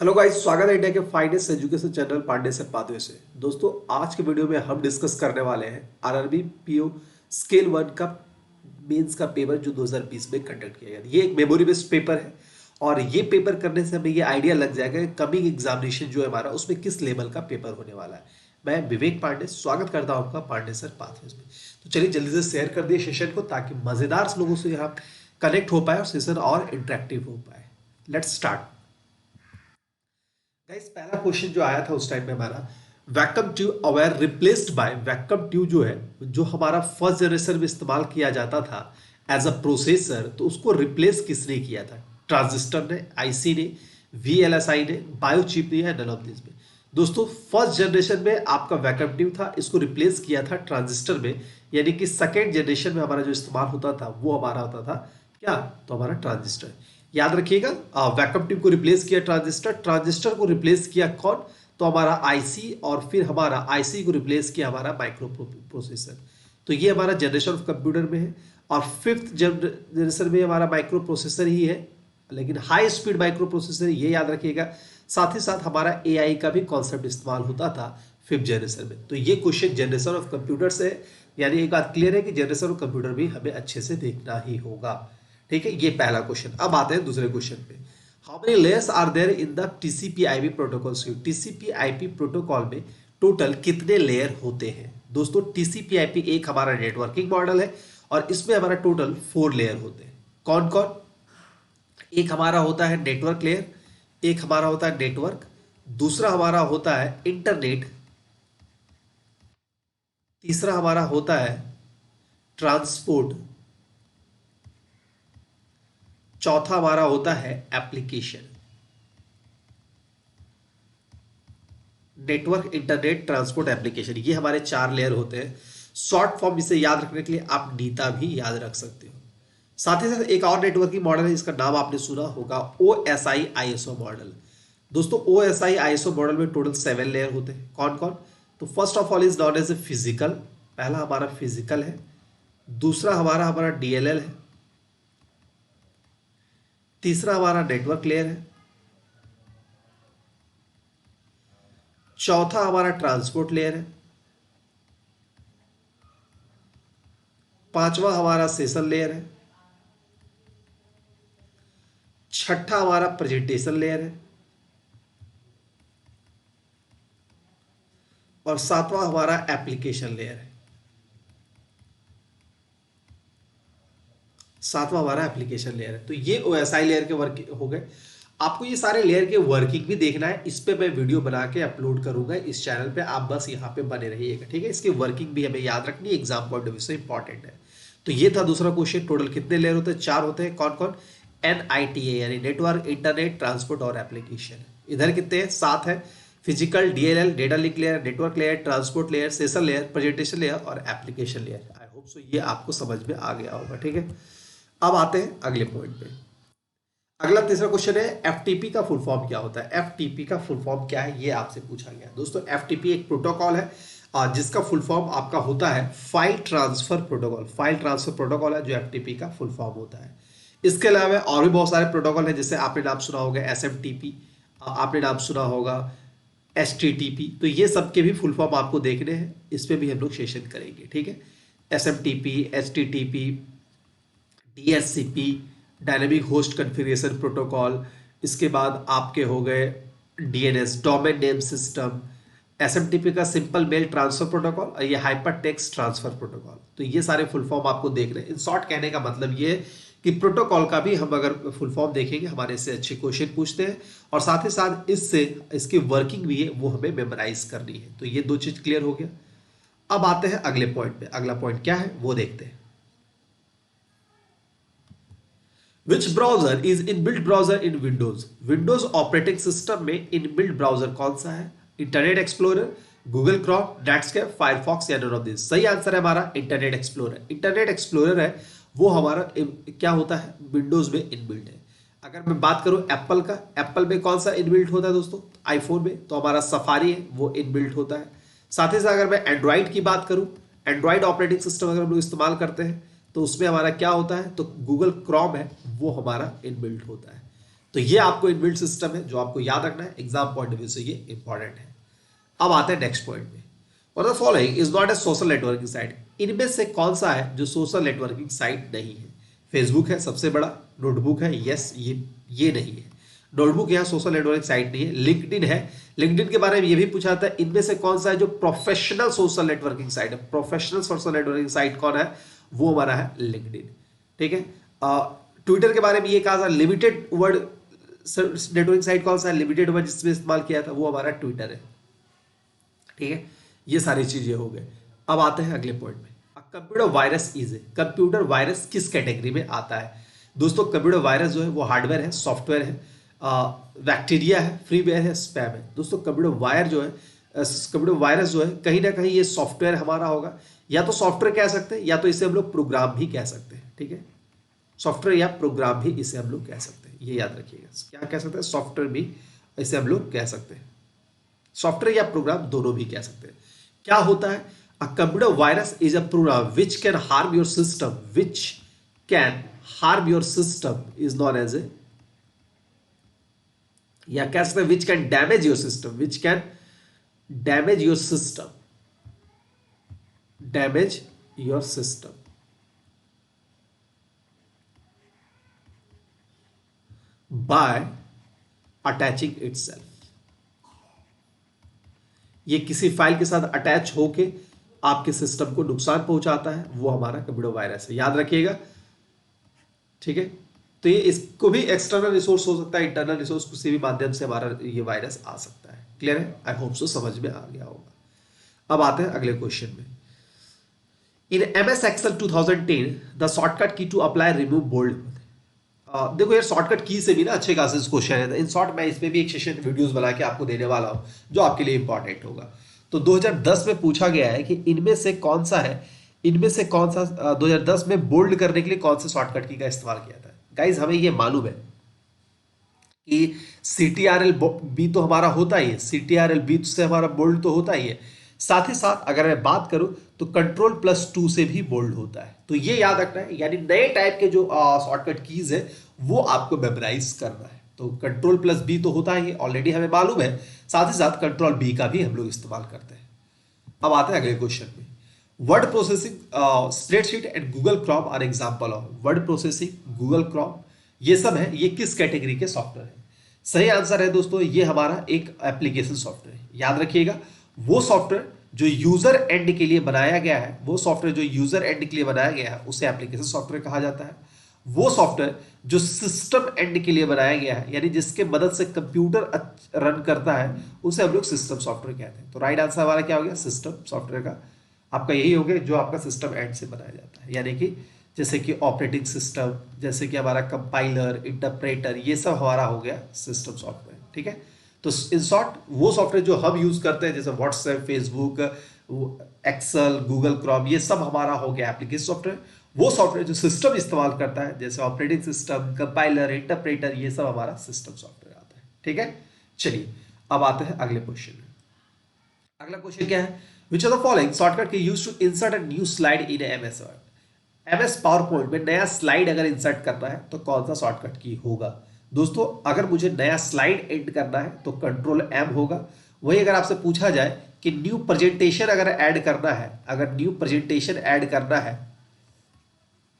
Hello guys, स्वागत है India के finance education channel Pandey sir pathway से। दोस्तों, आज के वीडियो में हम डिस्कस करने वाले हैं आरआरबी पीओ स्केल 1 का मेंस का पेपर जो 2020 में कंडक्ट किया गया। ये एक मेमोरी बेस्ड पेपर है और ये पेपर करने से हमें ये आइडिया लग जाएगा कि कमिंग एग्जामिनेशन जो है हमारा उसमें किस लेवल का पेपर होने वाला है। मैं विवेक पांडे स्वागत करता हूं आपका पांडे सर पाथवेज में। तो चलिए जल्दी से शेयर कर दिए सेशन को ताकि मजेदार लोगों से यहाँ कनेक्ट हो पाए और सेशन और इंटरेक्टिव हो पाए। Let's start. गाइस, पहला क्वेश्चन जो आया था उस टाइम में हमारा vacuum tube aware replaced by vacuum tube जो है, जो हमारा फर्स्ट जनरेशन में इस्तेमाल किया जाता था एज अ प्रोसेसर, तो उसको रिप्लेस किसने किया था? ट्रांजिस्टर ने, आईसी ने, वीएलएसआई ने, बायोचिप ने, या नन ऑफ दिस में? दोस्तों, फर्स्ट जनरेशन में आपका वैक्यूम ट्यूब था, इसको रिप्लेस किया था ट्रांजिस्टर में। यानी कि सेकेंड जनरेशन में हमारा जो इस्तेमाल होता था वो हमारा होता था क्या? तो हमारा ट्रांजिस्टर। याद रखिएगा, वैक्यूम ट्यूब को रिप्लेस किया ट्रांजिस्टर, ट्रांजिस्टर को रिप्लेस किया कौन? तो हमारा आईसी, और फिर हमारा आईसी को रिप्लेस किया हमारा माइक्रो प्रोसेसर। तो ये हमारा जनरेशन ऑफ कंप्यूटर में है। और फिफ्थ जनरेशन में हमारा माइक्रो प्रोसेसर ही है, लेकिन हाई स्पीड माइक्रो प्रोसेसर, ये याद रखिएगा। साथ ही साथ हमारा एआई का भी कॉन्सेप्ट इस्तेमाल होता था फिफ्थ जनरेशन में। तो ये क्वेश्चन जनरेशन ऑफ कंप्यूटर से, यानी एक बात क्लियर है कि जनरेशन ऑफ कंप्यूटर भी हमें अच्छे से देखना ही होगा। ठीक है, ये पहला क्वेश्चन। अब आते हैं दूसरे क्वेश्चन पे। How many layers are there in the TCP IP protocol suite? TCP IP protocol में टोटल कितने लेयर होते हैं? दोस्तों, टीसीपी आईपी एक हमारा नेटवर्किंग मॉडल है और इसमें हमारा टोटल 4 लेयर होते हैं। कौन कौन? एक हमारा होता है नेटवर्क लेयर, एक हमारा होता है नेटवर्क, दूसरा हमारा होता है इंटरनेट, तीसरा हमारा होता है ट्रांसपोर्ट, चौथा हमारा होता है application. Network, internet, transport, application, ये हमारे 4 लेयर होते हैं। शॉर्ट फॉर्म इसे याद रखने के लिए आप नीता भी याद रख सकते हो। साथ ही साथ एक और नेटवर्किंग मॉडल है, इसका नाम आपने सुना होगा, O S I I S O model. दोस्तों, O S I I S O model में टोटल 7 लेयर होते हैं। कौन कौन? तो first of all is known as a physical. पहला हमारा फिजिकल है, दूसरा हमारा डीएलएल है, तीसरा हमारा नेटवर्क लेयर है, चौथा हमारा ट्रांसपोर्ट लेयर है, पांचवा हमारा सेशन लेयर है, छठा हमारा प्रेजेंटेशन लेयर है, और सातवां हमारा एप्लीकेशन लेयर है। सातवां हमारा एप्लीकेशन लेयर है। तो ये ओएसआई लेयर के वर्क हो गए। आपको ये सारे लेयर के वर्किंग भी देखना है, इस पे मैं वीडियो बना के अपलोड करूंगा इस चैनल पे, आप बस यहाँ पे बने रहिएगा। ठीक है, इसकी वर्किंग भी हमें याद रखनी है, एग्जाम पॉइंट ऑफ व्यू से इंपॉर्टेंट है। तो ये था दूसरा क्वेश्चन। टोटल कितने लेयर होते हैं? 4 होते हैं। कौन कौन? एनआईटीए, यानी नेटवर्क, इंटरनेट, ट्रांसपोर्ट और एप्लीकेशन। इधर कितने हैं? 7 है। Physical, DLL, data link layer, network layer, transport layer, session layer, presentation layer और application layer. I hope so ये आपको समझ में आ गया होगा। ठीक है, अब आते हैं अगले पॉइंट पे। अगला तीसरा क्वेश्चन है, एफटीपी का फुल फॉर्म क्या होता है? एफटीपी का फुल फॉर्म क्या है, ये आपसे पूछा गया। दोस्तों, एफटीपी एक प्रोटोकॉल है जिसका फुल फॉर्म आपका होता है file transfer protocol. File transfer protocol है जो एफटीपी का फुल फॉर्म होता है। इसके अलावा और भी बहुत सारे प्रोटोकॉल हैं, जैसे आपने नाम सुना होगा एसएमटीपी, आपने नाम सुना होगा एचटीटीपी। तो ये सबके भी फुल फॉर्म आपको देखने हैं, इस पे भी हम लोग सेशन करेंगे। ठीक है, SMTP, HTTP, DHCP, dynamic host configuration protocol, इसके बाद आपके हो गए DNS, domain name system, SMTP का सिंपल मेल ट्रांसफर प्रोटोकॉल, और ये हाइपर टेक्स्ट ट्रांसफर प्रोटोकॉल। तो ये सारे फुल फॉर्म आपको देख रहे हैं। इन शॉर्ट कहने का मतलब ये है कि प्रोटोकॉल का भी हम अगर फुल फॉर्म देखेंगे, हमारे इससे अच्छे क्वेश्चन पूछते हैं, और साथ ही साथ इससे इसकी वर्किंग भी है वो हमें मेमोराइज करनी है। तो ये 2 चीज क्लियर हो गया। अब आते हैं अगले पॉइंट पे। अगला पॉइंट क्या है वो देखते हैं। Which browser is inbuilt browser in Windows? Windows operating system में इनबिल्ट ब्राउजर कौन सा है? Internet explorer, Google Chrome, Netscape, Firefox या नन ऑफ दिस? सही आंसर है हमारा इंटरनेट एक्सप्लोरर। इंटरनेट एक्सप्लोरर है वो हमारा क्या होता है? विंडोज में इनबिल्ट है। अगर मैं बात करूं एप्पल का, एप्पल में कौन सा इनबिल्ट होता है दोस्तों? आईफोन में तो हमारा सफारी है वो इनबिल्ट होता है। साथ ही साथ अगर मैं एंड्रॉइड की बात करूं, एंड्रॉइड ऑपरेटिंग सिस्टम अगर हम लोग इस्तेमाल करते हैं तो उसमें हमारा क्या होता है? तो गूगल क्रोम है वो हमारा इनबिल्ट होता है। तो ये आपको इनबिल्ट सिस्टम है जो आपको याद रखना है, एग्जाम पॉइंट ऑफ व्यू से ये इंपॉर्टेंट है। अब आते हैं नेक्स्ट पॉइंट में, और the following is not a social networking site. इनमें से कौन सा है जो सोशल नेटवर्किंग साइट नहीं है? फेसबुक है सबसे बड़ा, नोटबुक है, यस ये नहीं है, नोटबुक यहाँ सोशल नेटवर्किंग साइट नहीं है। लिंक्डइन है, लिंक्डइन के बारे में ये भी पूछा था, इनमें से कौन सा है जो प्रोफेशनल सोशल नेटवर्किंग साइट है? प्रोफेशनल सोशल नेटवर्किंग साइट कौन है? वो हमारा है लिंक्डइन, ठीक है। ट्विटर के बारे में ये कहा था, लिमिटेड वर्ड नेटवर्किंग साइट कौन सा है? लिमिटेड वर्ड जिसमें इस्तेमाल किया था वो हमारा ट्विटर है, ठीक है। ये सारी चीजें हो गए। अब आते हैं अगले पॉइंट में, computer virus is a, computer virus किस कैटेगरी में आता है? दोस्तों कंप्यूटर वायरस जो है वो हार्डवेयर है, सॉफ्टवेयर है, बैक्टीरिया है, फ्रीवेयर है, स्पैम है। दोस्तों कंप्यूटर वायरस जो है कहीं ना कहीं ये सॉफ्टवेयर हमारा होगा, या तो सॉफ्टवेयर कह सकते हैं या तो इसे हम लोग प्रोग्राम भी कह सकते हैं, ठीक है। सॉफ्टवेयर या प्रोग्राम भी इसे हम लोग कह सकते हैं, ये याद रखिएगा। क्या कह सकते हैं? सॉफ्टवेयर भी इसे हम लोग कह सकते हैं, सॉफ्टवेयर या प्रोग्राम दोनों भी कह सकते हैं। क्या होता है? A computer virus is a program which can harm your system, which can harm your system is known as a, या कह सकते हैं which can damage your system, which can damage your system, damage your system by attaching itself. ये किसी file के साथ attach होके आपके सिस्टम को नुकसान पहुंचाता है, वो हमारा कंप्यूटर वायरस है, याद रखिएगा, ठीक है। तो ये इसको भी एक्सटर्नल रिसोर्स हो सकता है, इंटरनल रिसोर्स किसी भी माध्यम से हमारा ये वायरस आ सकता है। क्लियर है? आई होप सो समझ में आ गया होगा। अब आते हैं अगले क्वेश्चन में। इन MS Excel 2010 द शॉर्टकट की टू अप्लाई रिमूव बोल्ड। देखो यार शॉर्टकट की से भी ना अच्छे खासे क्वेश्चन है, इन शॉर्ट मैं इसमें भी एक सेशन वीडियोस बना के आपको देने वाला हूं जो आपके लिए इंपॉर्टेंट होगा। तो 2010 में पूछा गया है कि इनमें से कौन सा है, इनमें से कौन सा 2010 में बोल्ड करने के लिए कौन से शॉर्टकट की का इस्तेमाल किया था? गाइज हमें ये मालूम है कि CTRL B तो हमारा होता ही है, CTRL B से हमारा बोल्ड तो होता ही है, साथ ही साथ अगर मैं बात करूं तो Ctrl+2 से भी बोल्ड होता है। तो ये याद रखना है, यानी नए टाइप के जो शॉर्टकट कीज है वो आपको मेमोराइज करना है। तो Ctrl+B तो होता ही ऑलरेडी हमें मालूम है, साथ ही साथ Ctrl+B का भी हम लोग इस्तेमाल करते हैं। अब आते हैं अगले क्वेश्चन में। Word processing, spreadsheet and Google Chrome are example of. Word processing, Google Chrome, ये सब है, ये किस कैटेगरी के सॉफ्टवेयर है? सही आंसर है दोस्तों ये हमारा एक एप्लीकेशन सॉफ्टवेयर है। याद रखिएगा वो सॉफ्टवेयर जो यूजर एंड के लिए बनाया गया है, वो सॉफ्टवेयर जो यूजर एंड के लिए बनाया गया है उसे एप्लीकेशन सॉफ्टवेयर कहा जाता है। वो सॉफ्टवेयर जो सिस्टम एंड के लिए बनाया गया है, यानी जिसके मदद से कंप्यूटर रन करता है, उसे हम लोग सिस्टम सॉफ्टवेयर कहते हैं। तो राइट आंसर हमारा क्या हो गया? सिस्टम सॉफ्टवेयर का आपका यही हो गया जो आपका सिस्टम एंड से बनाया जाता है, यानी कि जैसे कि ऑपरेटिंग सिस्टम, जैसे कि हमारा कंपाइलर, इंटरप्रेटर, ये सब हमारा हो गया सिस्टम सॉफ्टवेयर, ठीक है। तो इन शॉर्ट वो सॉफ्टवेयर जो हम यूज करते हैं जैसे WhatsApp, Facebook, Excel, Google Chrome, ये सब हमारा हो गया एप्लीकेशन सॉफ्टवेयर। वो सॉफ्टवेयर जो सिस्टम इस्तेमाल करता है जैसे ऑपरेटिंग सिस्टम, कंपाइलर, इंटरप्रेटर, ये सब हमारा सिस्टम सॉफ्टवेयर आता है, ठीक है। चलिए अब आते हैं अगले क्वेश्चन में। अगला क्वेश्चन क्या है? Which of the following shortcut की use to insert a new slide in MS Word? MS PowerPoint में नया स्लाइड अगर इंसर्ट करना है तो कौन सा शॉर्टकट की होगा? दोस्तों अगर मुझे नया स्लाइड एड करना है तो Ctrl+M होगा। वही अगर आपसे पूछा जाए कि न्यू प्रेजेंटेशन अगर ऐड करना है, अगर न्यू प्रेजेंटेशन ऐड करना है,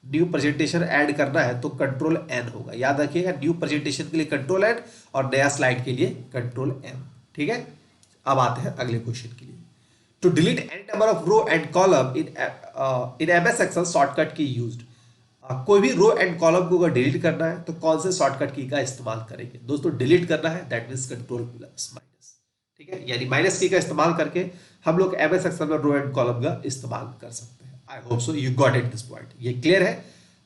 न्यू प्रेजेंटेशन ऐड करना है तो Ctrl+N होगा। याद रखिएगा न्यू प्रेजेंटेशन के लिए Ctrl+N और नया स्लाइड के लिए Ctrl+M, ठीक है। अब आते हैं अगले क्वेश्चन के लिए। To delete any number of row and column in MS Excel shortcut की यूज्ड। कोई भी रो एंड कॉलम को अगर डिलीट करना है तो कौन से शॉर्टकट की का इस्तेमाल करेंगे? दोस्तों डिलीट करना है दैट मींस Ctrl+-, ठीक है, यानी माइनस की का इस्तेमाल करके हम लोग MS Excel में रो एंड कॉलम का इस्तेमाल कर सकते हैं। आई hope so you got it this point, ये क्लियर है।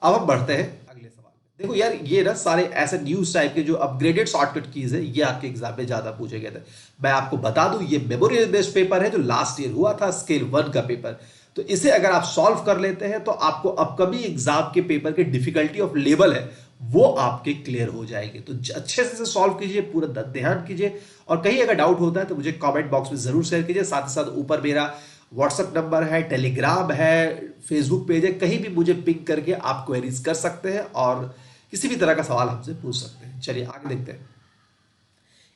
अब हम बढ़ते हैं अगले सवाल में। देखो यार ये ना सारे ऐसे न्यूज टाइप के जो अपग्रेडेड शॉर्टकट कीज है ये आपके एग्जाम में ज्यादा पूछे गए थे। मैं आपको बता दूं ये मेमोरी बेस्ड पेपर है जो लास्ट ईयर हुआ था, स्केल 1 का पेपर। तो इसे अगर आप सॉल्व कर लेते हैं तो आपको अपकमिंग एग्जाम के पेपर के डिफिकल्टी ऑफ लेवल है वो आपके क्लियर हो जाएंगे। तो अच्छे से सॉल्व कीजिए, पूरा ध्यान कीजिए, और कहीं अगर डाउट होता है तो मुझे कमेंट बॉक्स में जरूर शेयर कीजिए। साथ ही साथ ऊपर मेरा व्हाट्सएप नंबर है, टेलीग्राम है, फेसबुक पेज है, कहीं भी मुझे पिंग करके आप क्वेरीज कर सकते हैं और किसी भी तरह का सवाल हमसे पूछ सकते हैं। चलिए आगे देखते हैं।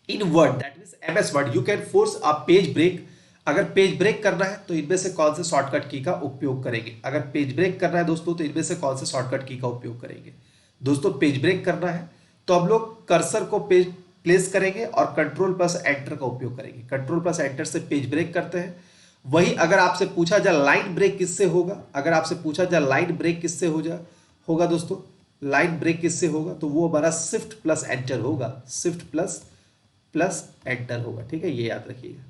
In Word that means MS Word you can force a page break. अगर पेज ब्रेक करना है तो इनमें से कौन से शॉर्टकट की का उपयोग करेंगे? अगर पेज ब्रेक करना है दोस्तों तो इनमें से कौन से शॉर्टकट की का उपयोग करेंगे? दोस्तों पेज ब्रेक करना है तो हम लोग कर्सर को पेज प्लेस करेंगे और कंट्रोल प्लस एंटर का उपयोग करेंगे। कंट्रोल प्लस एंटर से पेज ब्रेक करते हैं। वही अगर आपसे पूछा जाए लाइन ब्रेक किससे होगा, अगर आपसे पूछा जाए लाइन ब्रेक किससे होगा दोस्तों, लाइन ब्रेक किससे होगा, तो वो हमारा शिफ्ट प्लस एंटर होगा, शिफ्ट प्लस एंटर होगा। ठीक है, ये याद रखिएगा।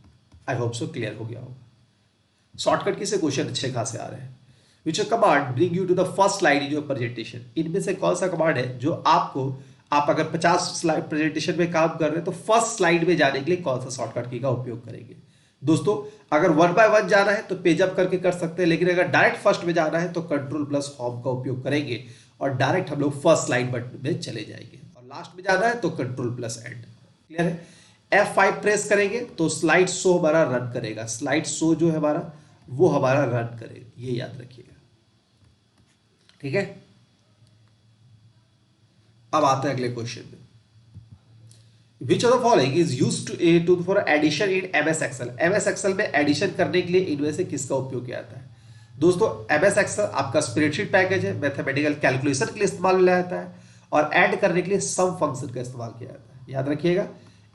आई होप सो क्लियर हो गया होगा। शॉर्टकट की से क्वेश्चन अच्छे खासे आ रहे हैं। Which command bring you to the first slide in your presentation? इनमें से कौन सा कमांड है जो आपको, आप अगर 50 स्लाइड प्रेजेंटेशन में काम कर रहे हैं तो फर्स्ट स्लाइड में जाने के लिए कौन सा शॉर्टकट की का उपयोग करेंगे? दोस्तों अगर 1 बाय 1 जाना है तो पेज अप करके कर सकते हैं, लेकिन अगर डायरेक्ट फर्स्ट में जाना है तो कंट्रोल प्लस होम का उपयोग करेंगे और डायरेक्ट हम लोग फर्स्ट स्लाइड बटन में चले जाएंगे। और लास्ट में जाना है तो कंट्रोल प्लस एंड। क्लियर है? F5 प्रेस करेंगे तो स्लाइड शो हमारा रन करेगा, स्लाइड शो जो है हमारा वो हमारा रन करेगा, ये याद रखिएगा। ठीक है, अब आते हैं अगले क्वेश्चन में। Which of the following is used to for addition in MS Excel? MS Excel में एडिशन करने के लिए इनमें से किसका उपयोग किया जाता है? दोस्तों MS Excel आपका स्प्रेडशीट पैकेज है, मैथमेटिकल कैलकुलेशन के लिए इस्तेमाल में लाया जाता है और ऐड करने के लिए सम फंक्शन का इस्तेमाल किया जाता है। याद रखिएगा,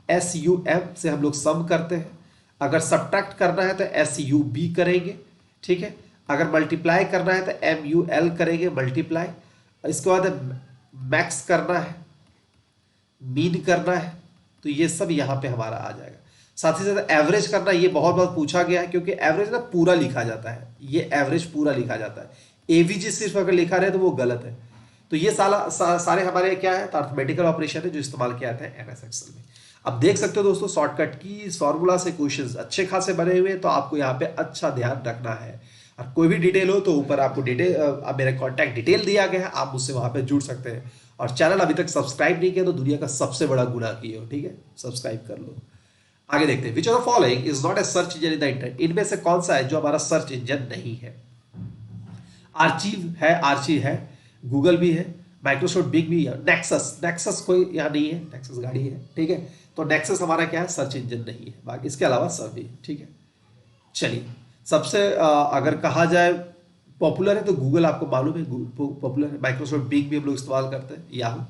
SUM से हम लोग सम करते हैं, अगर सब्ट्रैक्ट करना है तो SUB करेंगे। ठीक है, अगर मल्टीप्लाई करना है तो MUL करेंगे, मल्टीप्लाई। इसके बाद मैक्स करना है, मीन करना है, तो ये सब यहाँ पे हमारा आ जाएगा। साथ ही साथ एवरेज करना, ये बहुत बहुत पूछा गया है क्योंकि एवरेज ना पूरा लिखा जाता है, ये एवरेज पूरा लिखा जाता है। एवीजी सिर्फ अगर लिखा रहे तो वो गलत है। तो ये सारे हमारे क्या है, अर्थमेटिकल ऑपरेशन है जो इस्तेमाल किया जाता है MS Excel में। अब देख सकते हो दोस्तों शॉर्टकट की फॉर्मूला से क्वेश्चंस अच्छे खासे बने हुए हैं, तो आपको यहाँ पे अच्छा ध्यान रखना है। और कोई भी डिटेल हो तो ऊपर आपको डिटेल, अब मेरा कॉन्टैक्ट डिटेल दिया गया है, आप मुझसे वहां पे जुड़ सकते हैं। और चैनल अभी तक सब्सक्राइब नहीं किया तो दुनिया का सबसे बड़ा गुनाह किए हो। ठीक है, सब्सक्राइब कर लो। आगे देखते हैं। विच of the following is not a search engine in the internet? इनमें से कौन सा है जो हमारा सर्च इंजन नहीं है? आर्चीव है, गूगल भी है, माइक्रोसॉफ्ट बिग भी है, नेक्सस कोई यहाँ नहीं है, नेक्सस गाड़ी है। ठीक है, तो नेक्सस हमारा क्या है, सर्च इंजन नहीं है। बाकी इसके अलावा सब भी। ठीक है, चलिए सबसे अगर कहा जाए पॉपुलर है तो गूगल आपको मालूम है पॉपुलर है, माइक्रोसॉफ्ट बिग भी हम लोग इस्तेमाल करते हैं, याहू।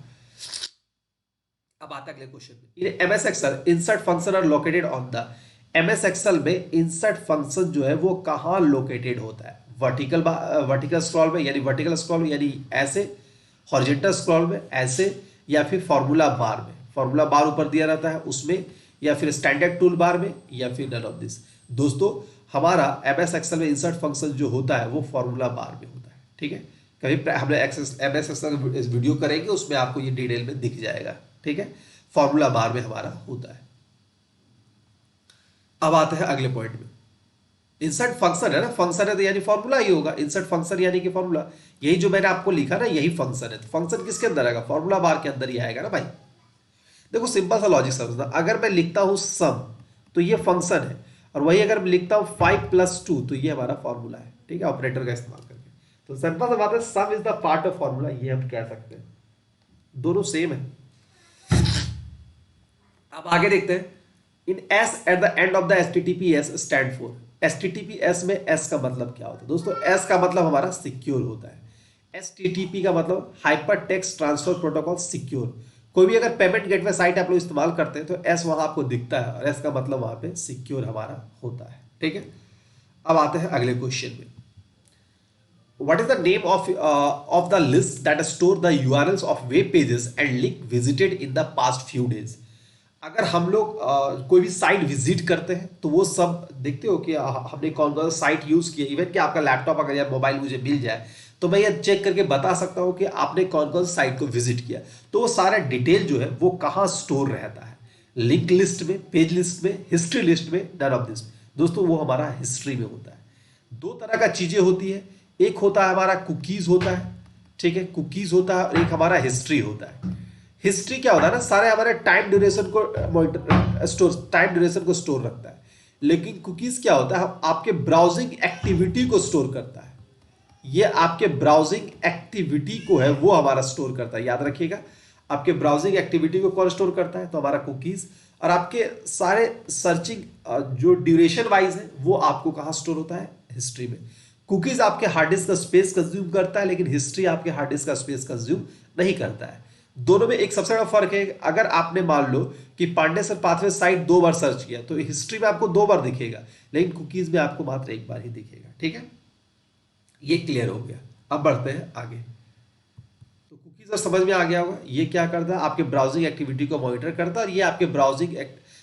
अब आता है अगले क्वेश्चन में। MS Excel insert function are located on the MS Excel में इंसर्ट फंक्शन जो है वो कहाँ लोकेटेड होता है? वर्टिकल स्क्रॉल में, यानी वर्टिकल स्क्रॉल में, यानी ऐसे, हॉरिजॉन्टल स्क्रॉल में ऐसे, या फिर फॉर्मूला बार में, फॉर्मूला बार ऊपर दिया रहता है उसमें, या फिर स्टैंडर्ड टूल बार में, या फिर नन ऑफ दिस। दोस्तों हमारा MS Excel में इंसर्ट फंक्शन जो होता है वो फॉर्मूला बार में होता है। ठीक है, कभी हमने MS Excel वीडियो करेंगे उसमें आपको ये डिटेल में दिख जाएगा। ठीक है, फॉर्मूला बार में हमारा होता है। अब आते हैं अगले पॉइंट में। इंसर्ट फंक्शन है ना, फंक्शन है तो यानी फॉर्मूला ही होगा। इंसर्ट फंक्शन यानी कि फॉर्मूला, यही जो मैंने आपको लिखा ना यही फंक्शन है। तो फंक्शन किसके अंदर आएगा? फॉर्मूला बार के अंदर ही आएगा ना भाई। देखो सिंपल सा लॉजिक समझना, अगर मैं लिखता हूं सम तो ये फंक्शन है, और वही अगर मैं लिखता हूं 5 + 2 तो ये हमारा फॉर्मूला है। ठीक है, ऑपरेटर का इस्तेमाल करके। तो सिंपल सा बात है, सम is the part of formula, ये हम कह सकते हैं, दोनों सेम है। अब आगे देखते हैं। इन S at the end of the HTTPS stand for. HTTPS में S का मतलब क्या होता है? दोस्तों S का मतलब हमारा सिक्योर होता है। HTTP का मतलब hyper text transfer protocol secure. कोई भी अगर पेमेंट गेटवे साइट आप लोग इस्तेमाल करते हैं तो S वहां आपको दिखता है, और S का मतलब वहां पे सिक्योर हमारा होता है। ठीक है, अब आते हैं अगले क्वेश्चन में। What is the name of the list that store the URLs of web pages and link visited in the past few days? अगर हम लोग कोई भी साइट विजिट करते हैं तो वो सब देखते हो कि हमने कौन कौन सा साइट यूज किया। इवन कि आपका लैपटॉप अगर या मोबाइल मुझे मिल जाए तो मैं ये चेक करके बता सकता हूँ कि आपने कौन कौन साइट को विजिट किया। तो वो सारा डिटेल जो है वो कहाँ स्टोर रहता है? लिंक लिस्ट में, पेज लिस्ट में, हिस्ट्री लिस्ट में, नन ऑफ दिस। दोस्तों वो हमारा हिस्ट्री में होता है। दो तरह का चीजें होती है, एक होता है हमारा कुकीज होता है। ठीक है, कुकीज होता है, और एक हमारा हिस्ट्री होता है। हिस्ट्री क्या होता है ना, सारे हमारे टाइम ड्यूरेशन को स्टोर रखता है। लेकिन कुकीज क्या होता है, आपके ब्राउजिंग एक्टिविटी को स्टोर करता है। ये आपके ब्राउजिंग एक्टिविटी को है वो हमारा स्टोर करता है, याद रखिएगा। आपके ब्राउजिंग एक्टिविटी को कौन स्टोर करता है? तो हमारा कुकीज। और आपके सारे सर्चिंग जो ड्यूरेशन वाइज है वो आपको कहाँ स्टोर होता है? हिस्ट्री में। कुकीज आपके हार्ड डिस्क का स्पेस कंज्यूम करता है, लेकिन हिस्ट्री आपके हार्ड डिस्क का स्पेस कंज्यूम नहीं करता है। दोनों में एक सबसे बड़ा फर्क है, अगर आपने मान लो कि पांडे सर पाथवे साइट 2 बार सर्च किया तो हिस्ट्री में आपको 2 बार दिखेगा, लेकिन कुकीज में आपको मात्र 1 बार ही दिखेगा। ठीक है, ये क्लियर हो गया। अब बढ़ते हैं आगे। तो कुकीज और समझ में आ गया होगा। ये क्या करता है? आपके ब्राउजिंग एक्टिविटी को मॉनिटर करता है, और ये आपके ब्राउजिंग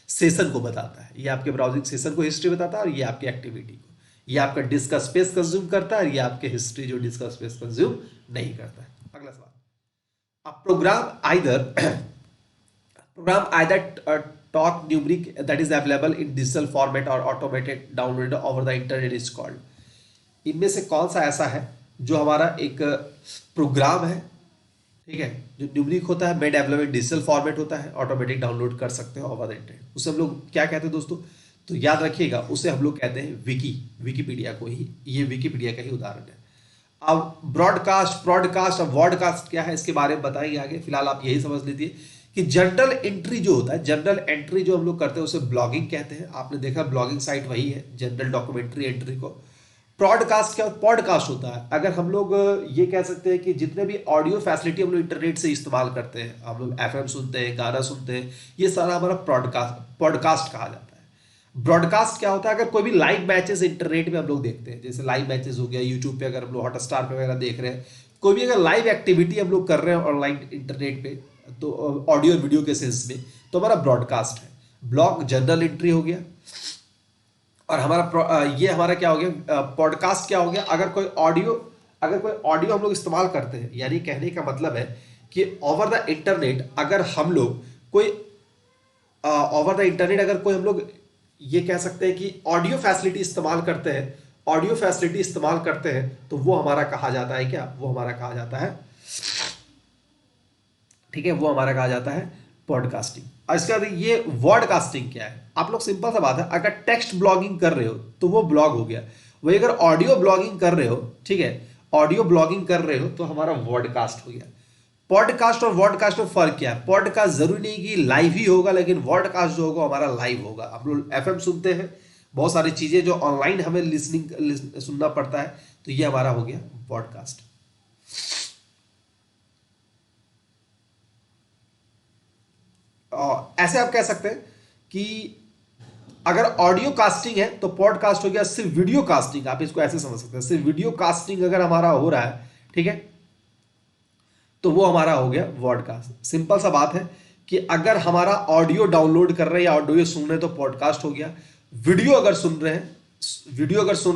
सेशन को बताता है। ये आपके ब्राउजिंग सेशन को हिस्ट्री बताता है, और ये आपकी एक्टिविटी को। ये आपका डिस्क का स्पेस कंज्यूम करता है, और ये आपके हिस्ट्री जो डिस्क का स्पेस कंज्यूम नहीं करता है। अगला सवाल। A program either talk numeric that is available in digital format or automated download over the internet is called। इनमें से कौन सा ऐसा है जो हमारा एक प्रोग्राम है, ठीक है, जो न्यूमरिक होता है, मेड अवेलेबल डिजिटल फॉर्मेट होता है, ऑटोमेटिक डाउनलोड कर सकते हो ओवर द इंटरनेट। उसे हम लोग क्या कहते हैं दोस्तों? तो याद रखिएगा, उसे हम लोग कहते हैं विकीपीडिया को ही। ये विकीपीडिया का ही उदाहरण है। अब ब्रॉडकास्ट और वॉडकास्ट क्या है इसके बारे में बताएंगे आगे। फिलहाल आप यही समझ लीजिए कि जनरल एंट्री जो होता है, जनरल एंट्री जो हम लोग करते हैं उसे ब्लॉगिंग कहते हैं। आपने देखा ब्लॉगिंग साइट वही है, जनरल डॉक्यूमेंट्री एंट्री को। ब्रॉडकास्ट क्या? पॉडकास्ट होता है। अगर हम लोग ये कह सकते हैं कि जितने भी ऑडियो फैसिलिटी हम लोग इंटरनेट से इस्तेमाल करते हैं, हम लोग एफएम सुनते हैं, गाना सुनते हैं, ये सारा हमारा पॉडकास्ट कहा जाता है। ब्रॉडकास्ट क्या होता है? अगर कोई भी लाइव मैचेस इंटरनेट में हम लोग देखते हैं, जैसे लाइव मैचेस हो गया यूट्यूब पे, अगर हम लोग हॉटस्टार पे वगैरह देख रहे हैं, कोई भी अगर लाइव एक्टिविटी हम लोग कर रहे हैं ऑनलाइन इंटरनेट पे, तो ऑडियो वीडियो के सेंस में, तो हमारा ब्रॉडकास्ट है। ब्लॉग जनरल एंट्री हो गया, और हमारा ये हमारा क्या हो गया? पॉडकास्ट क्या हो गया? अगर कोई ऑडियो हम लोग इस्तेमाल करते हैं, यानी कहने का मतलब है कि ओवर द इंटरनेट अगर हम लोग कोई ओवर द इंटरनेट अगर कोई हम लोग ये कह सकते हैं कि ऑडियो फैसिलिटी इस्तेमाल करते हैं, तो वो हमारा कहा जाता है क्या? वो हमारा कहा जाता है, ठीक है, वो हमारा कहा जाता है पॉडकास्टिंग। और इसके बाद ये वॉडकास्टिंग क्या है? आप लोग सिंपल सा बात है, अगर टेक्स्ट ब्लॉगिंग कर रहे हो तो वो ब्लॉग हो गया। वही अगर ऑडियो ब्लॉगिंग कर रहे हो, ठीक है, ऑडियो ब्लॉगिंग कर रहे हो तो हमारा वॉडकास्ट हो गया। पॉडकास्ट और वॉडकास्ट में फर्क क्या है? पॉडकास्ट जरूरी नहीं कि लाइव ही होगा, लेकिन वॉडकास्ट जो होगा हमारा लाइव होगा। हम लोग एफएम सुनते हैं, बहुत सारी चीजें जो ऑनलाइन हमें लिसनिंग सुनना पड़ता है, तो ये हमारा हो गया पॉडकास्ट। ऐसे आप कह सकते हैं कि अगर ऑडियो कास्टिंग है तो पॉडकास्ट हो गया सिर्फ वीडियो कास्टिंग। आप इसको ऐसे समझ सकते हैं, सिर्फ वीडियो कास्टिंग अगर हमारा हो रहा है, ठीक है, तो वो हमारा हो गया वॉडकास्ट। सिंपल सा बात है कि अगर हमारा ऑडियो डाउनलोड कर रहे हैं या ऑडियो सुन रहे हैं तो पॉडकास्ट हो गया। वीडियो अगर सुन रहे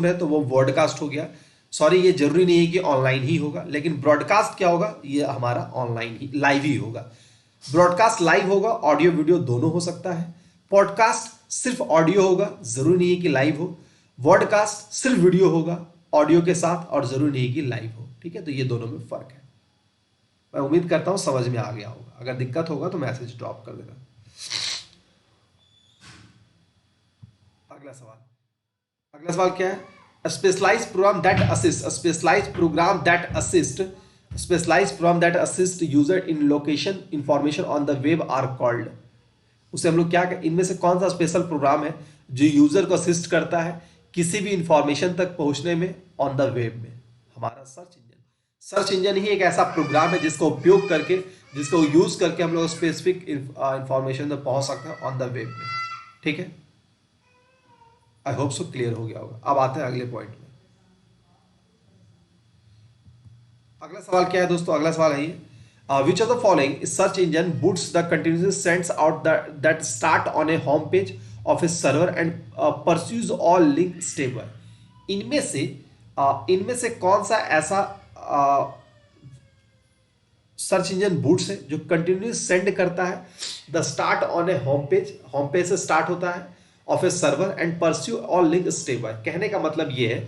हैं तो वो वॉडकास्ट हो गया। सॉरी, ये जरूरी नहीं है कि ऑनलाइन ही होगा, लेकिन ब्रॉडकास्ट क्या होगा? ये हमारा ऑनलाइन ही लाइव ही होगा। ब्रॉडकास्ट लाइव होगा, ऑडियो वीडियो दोनों हो सकता है। पॉडकास्ट सिर्फ ऑडियो होगा, जरूरी नहीं है कि लाइव हो। वॉडकास्ट सिर्फ वीडियो होगा ऑडियो के साथ, और जरूरी नहीं है कि लाइव हो। ठीक है, तो ये दोनों में फर्क है। मैं उम्मीद करता हूं समझ में आ गया होगा। अगर दिक्कत होगा तो मैसेज ड्रॉप कर देना। अगला सवाल क्या है? Specialised program that assist user in location information on the web are called. उसे हम लोग क्या, इनमें से कौन सा स्पेशल प्रोग्राम है जो यूजर को असिस्ट करता है किसी भी इंफॉर्मेशन तक पहुंचने में ऑन द वेब में? हमारा सर्च इंजन ही एक ऐसा प्रोग्राम है जिसका उपयोग करके, जिसको यूज करके हम लोग स्पेसिफिक इंफॉर्मेशन तक पहुंच सकते हैं ऑन द वेब में। ठीक है, आई होप सो क्लियर हो गया होगा। अब आते हैं अगले पॉइंट में। अगला सवाल क्या है दोस्तों? अगला सवाल है ये, विच of the following search engine boots the continuously sends out that start on A home page of A server and pursues all link stable. इनमें से कौन सा ऐसा सर्च इंजन बूट्स है जो कंटिन्यूस सेंड करता है the start on A home page से स्टार्ट होता है of A server and pursue all link stable. कहने का मतलब ये है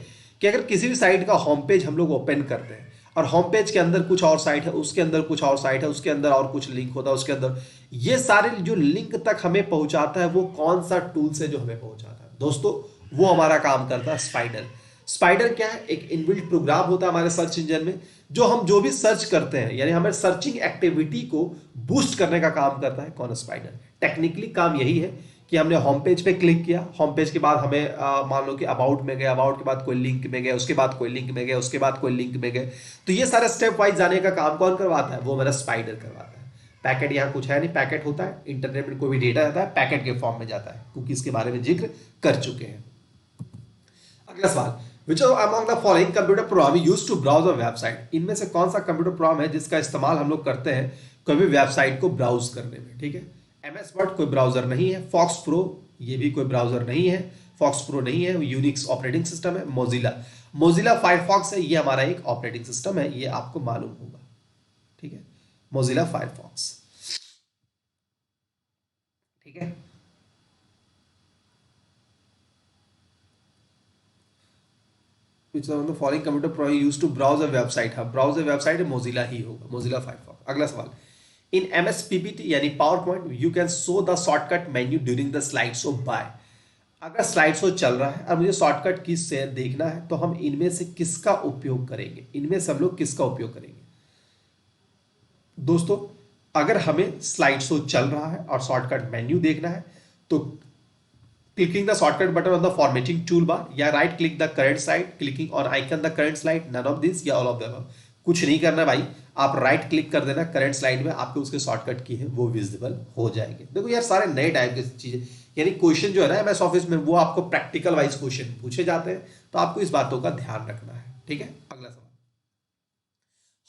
कि अगर किसी भी साइट का होम पेज हम लोग ओपन करते हैं और होम पेज के अंदर कुछ और साइट है, उसके अंदर कुछ और साइट है, उसके अंदर और कुछ लिंक होता है, उसके अंदर ये सारे जो लिंक तक हमें पहुंचाता है वो कौन सा टूल से जो हमें पहुंचाता है दोस्तों? वो हमारा काम करता है स्पाइडर। स्पाइडर क्या है? एक इनबिल्ट प्रोग्राम होता है हमारे सर्च इंजन में, जो हम जो भी सर्च करते हैं यानी हमारे सर्चिंग एक्टिविटी को बूस्ट करने का काम करता है। कौन है? स्पाइडर। टेक्निकली काम यही है कि हमने होम पेज पे क्लिक किया, होम पेज के बाद हमें मान लो कि अबाउट में गए, अबाउट के बाद कोई लिंक में गए, उसके बाद कोई लिंक में गए, उसके बाद कोई लिंक में गए, तो ये सारे स्टेप वाइज जाने का काम कौन करवाता है? वो मेरा स्पाइडर करवाता है। पैकेट यहाँ कुछ है नहीं, पैकेट होता है इंटरनेट में कोई भी डेटा जाता है पैकेट के फॉर्म में जाता है, क्योंकि इसके बारे में जिक्र कर चुके हैं। अगला सवाल, which among the following computer program used to browse a website? इनमें से कौन सा कंप्यूटर प्रोग्राम है जिसका इस्तेमाल हम लोग करते हैं कोई भी वेबसाइट को ब्राउज करने में? ठीक है, एमएस वर्ड कोई ब्राउजर नहीं है, फॉक्स प्रो ये भी कोई ब्राउजर नहीं है, फॉक्स प्रो नहीं है, यूनिक्स ऑपरेटिंग सिस्टम है, मोजिला फायरफॉक्स है, ये हमारा एक ऑपरेटिंग सिस्टम है, ये आपको मालूम होगा। ठीक है, मोजिला फायरफॉक्स। ठीक है, which one of the following computer program used to browse a website? हाँ, browse a website मोजिला ही होगा, मोजिला फायरफॉक्स। अगला सवाल, इन एमएस पीपीटी यानी PowerPoint you can show the shortcut menu during the slide show by. अगर slide show चल रहा है और मुझे शॉर्टकट की से देखना है तो हम इनमें से किसका उपयोग करेंगे? इनमें से हम लोग किसका उपयोग करेंगे? दोस्तों, अगर हमें स्लाइड शो चल रहा है और शॉर्टकट मेन्यू देखना है तो clicking the shortcut button on the formatting tool bar, या right click the current slide, clicking on icon the current slide, none of this या ऑल ऑफ द अबव। कुछ नहीं करना भाई, आप राइट क्लिक कर देना करंट स्लाइड में, आपके उसके शॉर्टकट की है वो विजिबल हो जाएंगे। देखो यार, सारे नए टाइप की चीजें, यानी क्वेश्चन जो है ना एमएस ऑफिस में वो आपको प्रैक्टिकल वाइज क्वेश्चन पूछे जाते हैं, तो आपको इस बातों का ध्यान रखना है। ठीक है, अगला सवाल,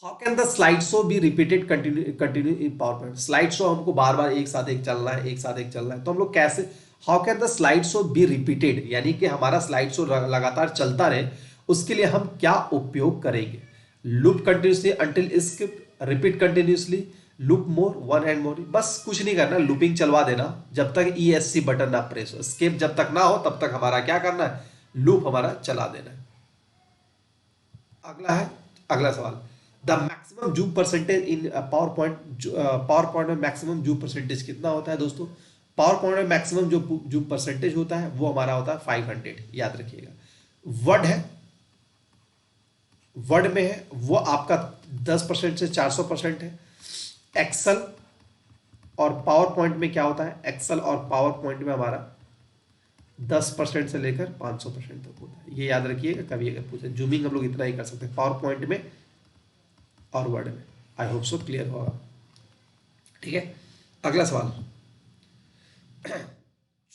how can the slide show be repeated continue in power point? Slide show हमको बार बार एक साथ एक चलना है, एक साथ एक चलना है, तो हम लोग कैसे, how can the slide show be repeated, यानी कि हमारा स्लाइड शो लगातार चलता रहे, उसके लिए हम क्या उपयोग करेंगे? Loop continuously until skip, repeat continuously, loop more, one and more. बस कुछ नहीं करना, लूपिंग चलवा देना जब तक ESC बटन ना प्रेस हो, स्किप जब तक ना हो तब तक हमारा क्या करना है? लूप हमारा चला देना है। अगला है, अगला सवाल, the maximum zoom percentage in power point में मैक्सिमम जूम परसेंटेज कितना होता है? दोस्तों, पावर पॉइंट में मैक्सिमम जो जूम परसेंटेज होता है वो हमारा होता है 500, याद रखिएगा। वर्ड है, वर्ड में है वो आपका 10% से 400% है। एक्सेल और पावर पॉइंट में क्या होता है? एक्सेल और पावर पॉइंट में हमारा 10% से लेकर 500% तक होता है, ये याद रखिएगा। कभी अगर पूछे जूमिंग हम लोग इतना ही कर सकते हैं पावर पॉइंट में और वर्ड में। आई होप सो क्लियर होगा। ठीक है, अगला सवाल,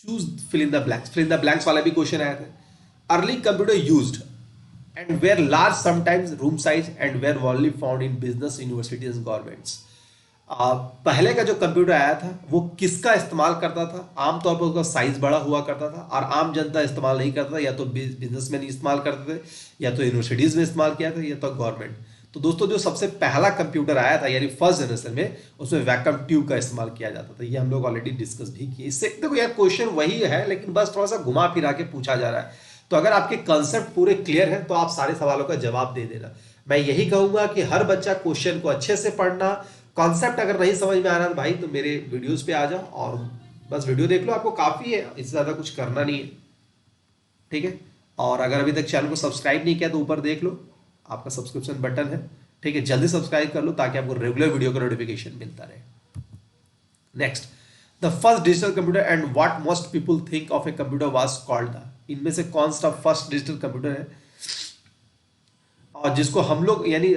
choose fill in the blanks. Fill in the blanks वाला भी क्वेश्चन आया था। Early computer used and were large sometimes room size and were only found in business universities and governments. पहले का जो कंप्यूटर आया था वो किसका इस्तेमाल करता था? आमतौर पर उसका साइज बड़ा हुआ करता था और आम जनता इस्तेमाल नहीं करता था, या तो बिजनेसमैन इस्तेमाल करते थे, या तो यूनिवर्सिटीज में इस्तेमाल किया था, या तो गवर्नमेंट। तो दोस्तों, जो सबसे पहला कंप्यूटर आया था यानी फर्स्ट जनरेशन में, उसमें वैक्यूम ट्यूब का इस्तेमाल किया जाता था। ये हम लोग ऑलरेडी डिस्कस भी किए। इससे देखो यार, क्वेश्चन वही है लेकिन बस थोड़ा सा घुमा फिरा के पूछा जा रहा है। तो अगर आपके कंसेप्ट पूरे क्लियर है तो आप सारे सवालों का जवाब दे देना। मैं यही कहूंगा कि हर बच्चा क्वेश्चन को अच्छे से पढ़ना। कॉन्सेप्ट अगर नहीं समझ में आ रहा है भाई तो मेरे वीडियोस पे आ जाओ और बस वीडियो देख लो, आपको काफी है, इससे ज्यादा कुछ करना नहीं है। ठीक है, और अगर अभी तक चैनल को सब्सक्राइब नहीं किया तो ऊपर देख लो, आपका सब्सक्रिप्शन बटन है। ठीक है, जल्दी सब्सक्राइब कर लो ताकि आपको रेगुलर वीडियो का नोटिफिकेशन मिलता रहे। Next, the first digital computer and what most people think of a computer was called the. इनमें से कौन सा फर्स्ट डिजिटल कंप्यूटर है और जिसको हम लोग यानी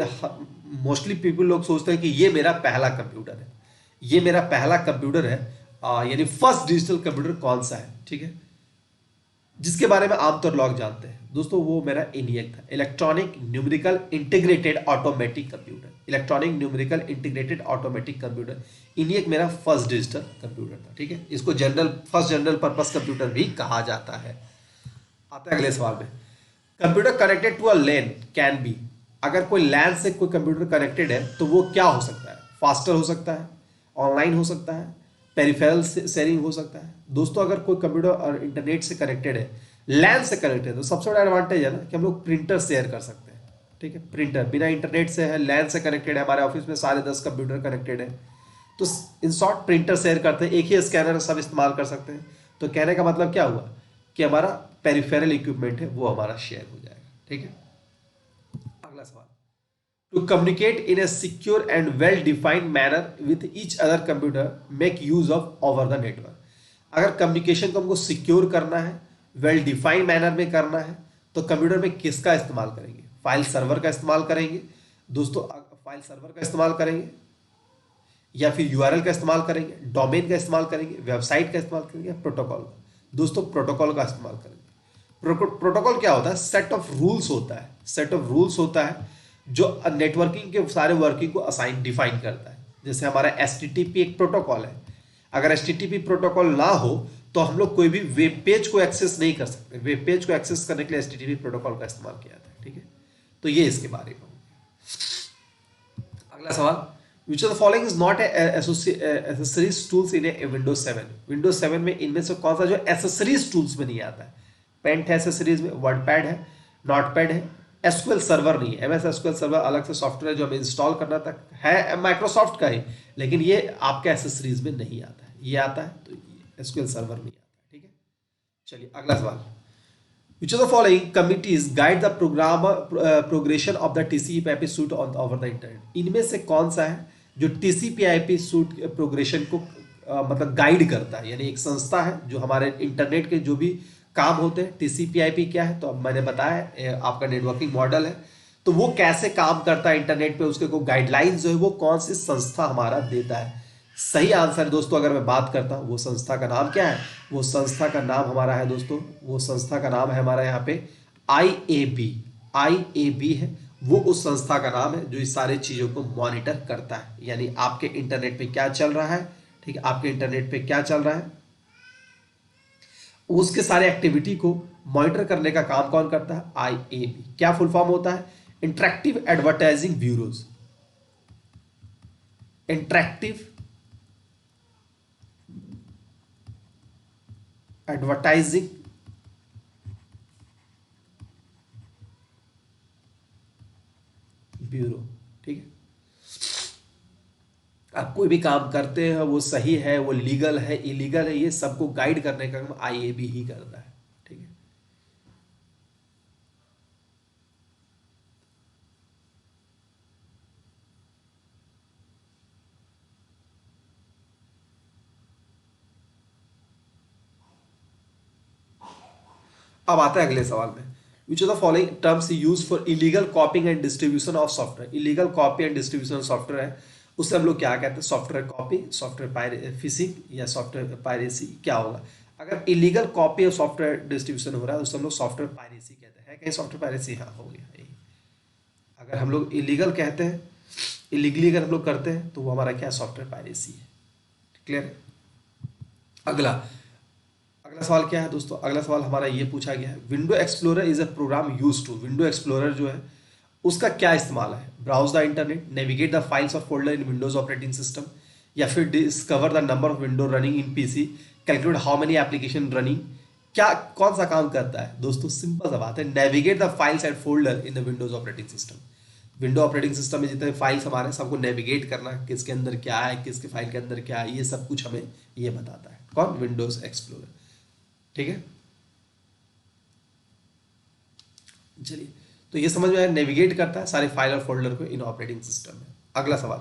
मोस्टली पीपल लोग सोचते हैं कि ये मेरा पहला कंप्यूटर है, ये मेरा पहला कंप्यूटर है, यानी फर्स्ट डिजिटल कंप्यूटर कौन सा है? ठीक है, जिसके बारे में आमतौर लोग जानते हैं दोस्तों, वो मेरा ENIAC था, electronic numerical integrated automatic computer. Electronic numerical integrated automatic computer ENIAC मेरा फर्स्ट डिजिटल कंप्यूटर था। ठीक है, इसको फर्स्ट जनरल पर्पस कंप्यूटर भी कहा जाता है। आता है अगले सवाल में, computer connected to a LAN can be. अगर कोई लैन से कोई कंप्यूटर कनेक्टेड है तो वो क्या हो सकता है? फास्टर हो सकता है, ऑनलाइन हो सकता है, पेरिफेरल शेयरिंग हो सकता है। दोस्तों, अगर कोई कंप्यूटर और इंटरनेट से कनेक्टेड है, लैन से कनेक्टेड है, तो सबसे बड़ा एडवांटेज है ना कि हम लोग प्रिंटर शेयर कर सकते हैं। ठीक है, प्रिंटर बिना इंटरनेट से है, लैन से कनेक्टेड है, हमारे ऑफिस में सारे 10 कंप्यूटर कनेक्टेड है, तो इन शॉर्ट प्रिंटर शेयर करते हैं, एक ही स्कैनर सब इस्तेमाल कर सकते हैं। तो कहने का मतलब क्या हुआ कि हमारा पेरिफेरल इक्विपमेंट है वो हमारा शेयर हो जाएगा। ठीक है। अगला सवाल, to communicate in a secure and well defined manner with each other computer make use of over the network. अगर कम्युनिकेशन को हमको सिक्योर करना है, वेल डिफाइंड मैनर में करना है, तो कंप्यूटर में किसका इस्तेमाल करेंगे? फाइल सर्वर का इस्तेमाल करेंगे दोस्तों, फाइल सर्वर का इस्तेमाल करेंगे, या फिर यूआरएल का इस्तेमाल करेंगे, डोमेन का इस्तेमाल करेंगे, वेबसाइट का इस्तेमाल करेंगे, या प्रोटोकॉल का? दोस्तों प्रोटोकॉल का इस्तेमाल करेंगे। प्रोटोकॉल क्या होता है? सेट ऑफ रूल्स होता है, सेट ऑफ रूल्स होता है जो नेटवर्किंग के सारे वर्किंग को असाइन डिफाइन करता है। जैसे हमारा एचटीटीपी एक प्रोटोकॉल है, अगर एचटीटीपी प्रोटोकॉल ना हो तो हम लोग कोई भी वेब पेज को एक्सेस नहीं कर सकते। वेब पेज को एक्सेस करने के लिए एचटीटीपी प्रोटोकॉल का इस्तेमाल किया जाता है, ठीक है। तो ये इसके बारे में। अगला सवाल, which of the following is not accessories tools in A Windows 7? Windows 7 में इनमें से कौन सा जो एसेसरीज टूल्स में नहीं आता है? पेंट है एसेसरीज में, वर्डपैड है, नोटपैड है, एसक्यूएल सर्वर नहीं है। एमएस एसक्यूएल सर्वर अलग से सॉफ्टवेयर जो हमें इंस्टॉल करना तक है माइक्रोसॉफ्ट का ही, लेकिन ये आपके एसेसरीज में नहीं आता है। ये आता है तो एसक्यूएल सर्वर नहीं आता है, ठीक है। चलिए अगला सवाल, which of the following committees guide the progression of the TCP/IP suite on over the internet? इनमें से कौन सा है जो TCP/IP suite प्रोग्रेशन को मतलब गाइड करता है? यानी एक संस्था है जो हमारे इंटरनेट के जो भी काम होते हैं, TCP/IP क्या है तो अब मैंने बताया, आपका नेटवर्किंग मॉडल है, तो वो कैसे काम करता है इंटरनेट पे, उसके को गाइडलाइंस जो है वो कौन सी संस्था हमारा देता है? सही आंसर दोस्तों, अगर मैं बात करता हूं वो संस्था का नाम क्या है? वो संस्था का नाम हमारा है दोस्तों, वो संस्था का नाम है हमारा यहाँ पे IAB। IAB है वो उस संस्था का नाम है जो इस सारी चीजों को मॉनिटर करता है। यानी आपके इंटरनेट पे क्या चल रहा है, ठीक है, आपके इंटरनेट पे क्या चल रहा है, उसके सारे एक्टिविटी को मॉनिटर करने का काम कौन करता है? IAB। क्या फुल फॉर्म होता है? Interactive advertising bureaus. Interactive advertising bureau, ठीक है। आप कोई भी काम करते हैं वो सही है, वो लीगल है, इलीगल है, ये सबको गाइड करने का काम IAB ही करता है, ठीक है। अब आता है अगले सवाल में, विच of the following terms use for illegal कॉपिंग and distribution of software? Illegal copy and distribution of software है, उससे हम लोग क्या कहते हैं? सॉफ्टवेयर कॉपी, सॉफ्टवेयर फिशिंग, या सॉफ्टवेयर पायरेसी। क्या होगा अगर इलीगल कॉपी और सॉफ्टवेयर डिस्ट्रीब्यूशन हो रहा है? उससे हम लोग सॉफ्टवेयर पायरेसी कहते हैं। कहीं सॉफ्टवेयर पायरेसी? हाँ, हो गया यही। अगर हम लोग इलीगल कहते हैं, इलीगली अगर हम लोग करते हैं तो वो हमारा क्या? सॉफ्टवेयर पायरेसी है। क्लियर है? अगला अगला सवाल क्या है दोस्तों? अगला सवाल हमारा ये पूछा गया है, window explorer is a program use to. Window explorer जो है उसका क्या इस्तेमाल है? Browse the internet, navigate the files और folder in windows operating system, या फिर discover the number of window running in PC, calculate how many application running. क्या कौन सा काम करता है दोस्तों? सिंपल सा बात है, navigate the files and folder in the Windows operating system. Window operating system में जितने फाइल्स हमारे सबको नेविगेट करना, किसके अंदर क्या है, किसके फाइल के अंदर क्या है, ये सब कुछ हमें ये बताता है। कौन? विंडोज एक्सप्लोरर, ठीक है। चलिए, तो ये समझ में आया, नेविगेट करता है सारे फाइल और फोल्डर को इन ऑपरेटिंग सिस्टम में। अगला सवाल,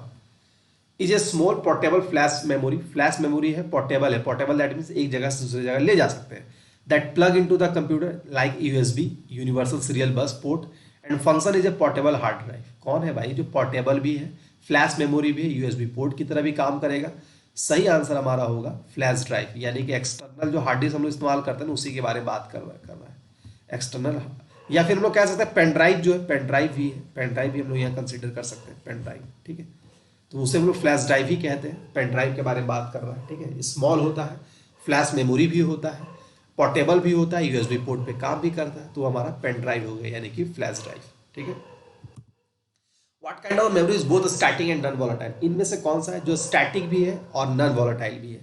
is a small portable flash memory. Flash memory है, पोर्टेबल है। पोर्टेबल दैट मीन्स एक जगह से दूसरी जगह ले जा सकते हैं। That plug into the computer like USB, universal serial bus port, and function is a portable hard drive. कौन है भाई जो पोर्टेबल भी है, फ्लैश मेमोरी भी है, USB पोर्ट की तरह भी काम करेगा? सही आंसर हमारा होगा फ्लैश ड्राइव। यानी कि एक्सटर्नल जो हार्ड डिस्क हम लोग इस्तेमाल करते हैं ना, उसी के बारे में बात कर रहा है, एक्सटर्नल। या फिर हम लोग कह सकते हैं पेन ड्राइव जो है, पेन ड्राइव भी है, पेन ड्राइव भी हम लोग यहाँ कंसिडर कर सकते हैं, पेन ड्राइव, ठीक है। तो उसे हम लोग फ्लैश ड्राइव ही कहते हैं, पेन ड्राइव के बारे में बात कर रहा है, ठीक है। स्मॉल होता है, फ्लैश मेमोरी भी होता है, पोर्टेबल भी होता है, USB पोर्ट पे काम भी करता है, तो हमारा पेन ड्राइव हो गया, यानी कि फ्लैश ड्राइव, ठीक है। What kind of memory is both static and non volatile? इनमें से कौन सा है जो स्टैटिक भी है और नॉन वोलेटाइल भी है?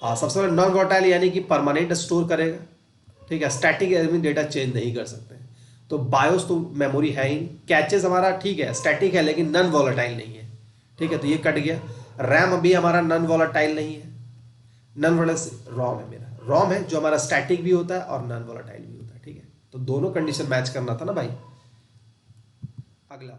सबसे पहले नॉन वोलेटाइल यानी कि परमानेंट स्टोर करेगा, ठीक है। स्टैटिक यानी डेटा चेंज नहीं कर सकते, तो बायोस तो मेमोरी है ही। कैचेस हमारा ठीक है स्टैटिक है लेकिन नॉन वोलेटाइल नहीं है, ठीक है, तो ये कट गया। रैम भी हमारा नॉन वोलेटाइल नहीं है, नॉन वोलेटाइल रॉम है मेरा, रॉम है जो हमारा स्टैटिक भी होता है और नॉन वोलेटाइल भी होता है, ठीक है। तो दोनों कंडीशन मैच करना था ना भाई। अगला,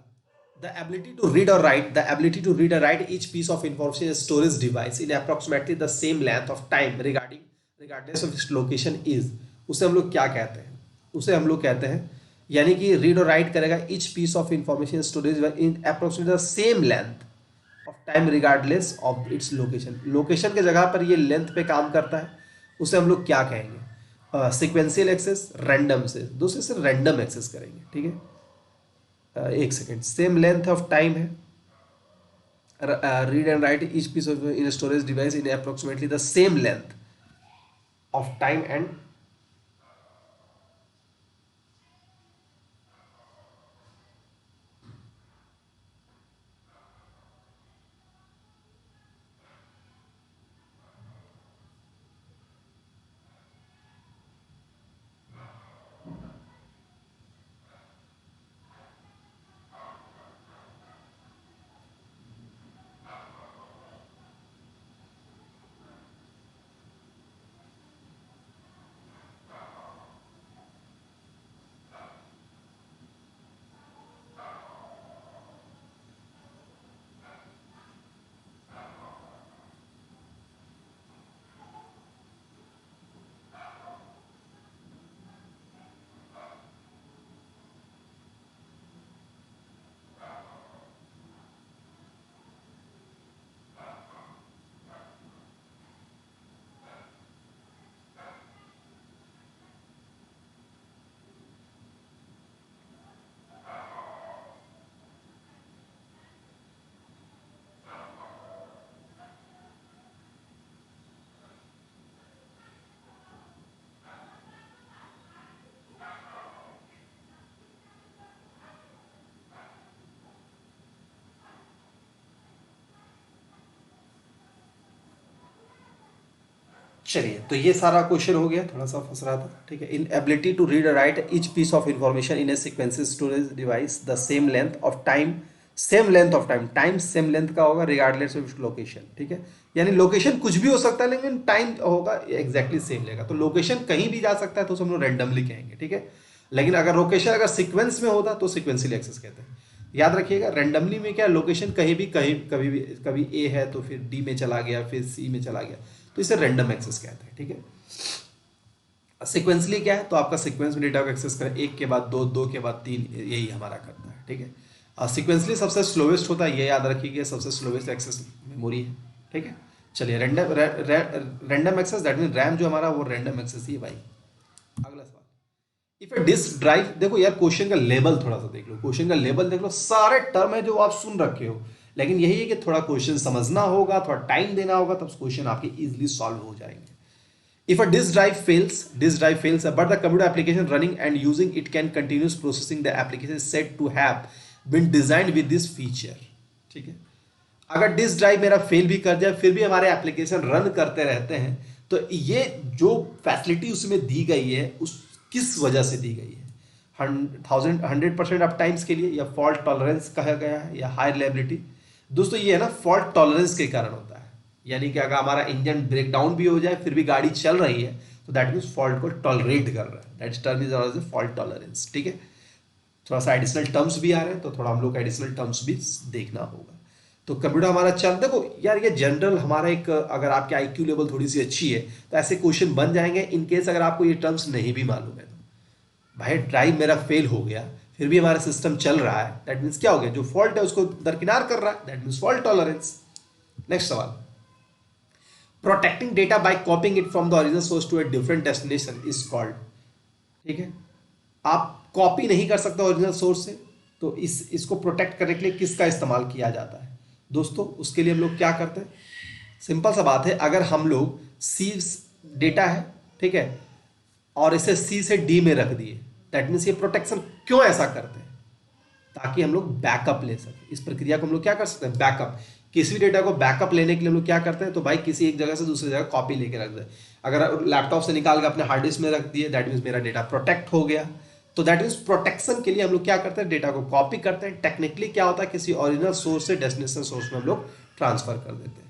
the ability to read or write, the ability to read or write each piece of information in a storage device in approximately the same length of time regardless of its location is, उसे हम लोग क्या कहते हैं? उसे हम लोग कहते हैं, यानी कि रीड और राइट करेगा each piece of information storage in approximately the same length of time regardless of its location, location के जगह पर ये लेंथ पे काम करता है, उसे हम लोग क्या कहेंगे? सिक्वेंशियल एक्सेस, रैंडम से, दूसरे से रैंडम एक्सेस करेंगे, ठीक है। एक second, same length of time है, read and write each piece of in storage device in approximately the same length of time and चलिए, तो ये सारा क्वेश्चन हो गया, थोड़ा सा फंस रहा था, ठीक है। In ability to read write each piece of information in a sequence storage device the same length of time, same length of time, time same length का होगा रिगार्डलेस ऑफ लोकेशन, ठीक है। यानी लोकेशन कुछ भी हो सकता है लेकिन टाइम होगा एग्जैक्टली सेम लेगा। तो लोकेशन कहीं भी जा सकता है तो हम लोग रैंडमली कहेंगे, ठीक है। लेकिन अगर लोकेशन अगर सीक्वेंस में होता तो सीक्वेंशियल एक्सेस कहते हैं। याद रखिएगा, रैंडमली में क्या, लोकेशन कहीं भी, कहीं कभी भी, कभी ए है तो फिर डी में चला गया, फिर सी में चला गया, तो इसे रैंडम एक्सेस कहते हैं, ठीक है। सीक्वेंसली क्या है, तो आपका सीक्वेंस में डेटा को एक्सेस करें, एक के बाद दो, दो के बाद तीन, यही हमारा करता है, ठीक है। सीक्वेंसली सबसे स्लोवेस्ट होता है, ये याद रखिएगा, सबसे स्लोवेस्ट एक्सेस मेमोरी है, ठीक है। चलिए, random access that mean RAM जो हमारा वो रैंडम एक्सेस ही है भाई। अगला सवाल, इफ ए डिस्क ड्राइव, देखो यार क्वेश्चन का लेवल थोड़ा सा देख लो, क्वेश्चन का लेवल देख लो, सारे टर्म है जो आप सुन रखे हो, लेकिन यही है कि थोड़ा क्वेश्चन समझना होगा, थोड़ा टाइम देना होगा, तब क्वेश्चन आपके इजीली सॉल्व हो जाएंगे। If a disk drive fails but the computer application running and using it can continues processing the application said to have been designed with this feature, ठीक है। अगर डिस्क ड्राइव मेरा fail भी कर जाए फिर भी हमारे एप्लीकेशन रन करते रहते हैं, तो ये जो फैसिलिटी उसमें दी गई है उस किस वजह से दी गई है? 100% ऑफ टाइम्स के लिए, या फॉल्ट टॉलरेंस कहा गया है, या हाई रिलायबिलिटी। दोस्तों ये है ना, फॉल्ट टॉलरेंस के कारण होता है, यानी कि अगर हमारा इंजन ब्रेक डाउन भी हो जाए फिर भी गाड़ी चल रही है तो दैट मीन्स फॉल्ट को टॉलरेट कर रहा है, that term is also fault tolerance, ठीक है। थोड़ा सा एडिशनल टर्म्स भी आ रहे हैं तो थोड़ा हम लोग एडिशनल टर्म्स भी देखना होगा। तो कंप्यूटर हमारा चल, देखो यार ये जनरल हमारा एक, अगर आपके आईक्यू लेवल थोड़ी सी अच्छी है तो ऐसे क्वेश्चन बन जाएंगे। इन केस अगर आपको ये टर्म्स नहीं भी मालूम है तो भाई ड्राइव मेरा फेल हो गया फिर भी हमारा सिस्टम चल रहा है, दैट मीन्स क्या हो गया, जो फॉल्ट है उसको दरकिनार कर रहा है, that means fault tolerance. Next सवाल, protecting data by copying it from the original source to a different destination is called, ठीक है। आप कॉपी नहीं कर सकते ओरिजिनल सोर्स से, तो इसको प्रोटेक्ट करने के लिए किसका इस्तेमाल किया जाता है दोस्तों? उसके लिए हम लोग क्या करते हैं, सिंपल सा बात है, अगर हम लोग सी डेटा है, ठीक है, और इसे सी से डी में रख दिए, दैट मीन्स ये प्रोटेक्शन क्यों ऐसा करते हैं, ताकि हम लोग बैकअप ले सकें। इस प्रक्रिया को हम लोग क्या कर सकते हैं, बैकअप। किसी भी डेटा को बैकअप लेने के लिए हम लोग क्या करते हैं, तो भाई किसी एक जगह से दूसरी जगह कॉपी लेके रख दे। अगर लैपटॉप से निकाल के अपने हार्ड डिस्क में रख दिए, दैट मीन्स मेरा डेटा प्रोटेक्ट हो गया। तो दैट मीन्स प्रोटेक्शन के लिए हम लोग क्या करते हैं, डेटा को कॉपी करते हैं। टेक्निकली क्या होता है, किसी ओरिजिनल सोर्स से डेस्टिनेशन सोर्स में हम लोग ट्रांसफर कर देते हैं।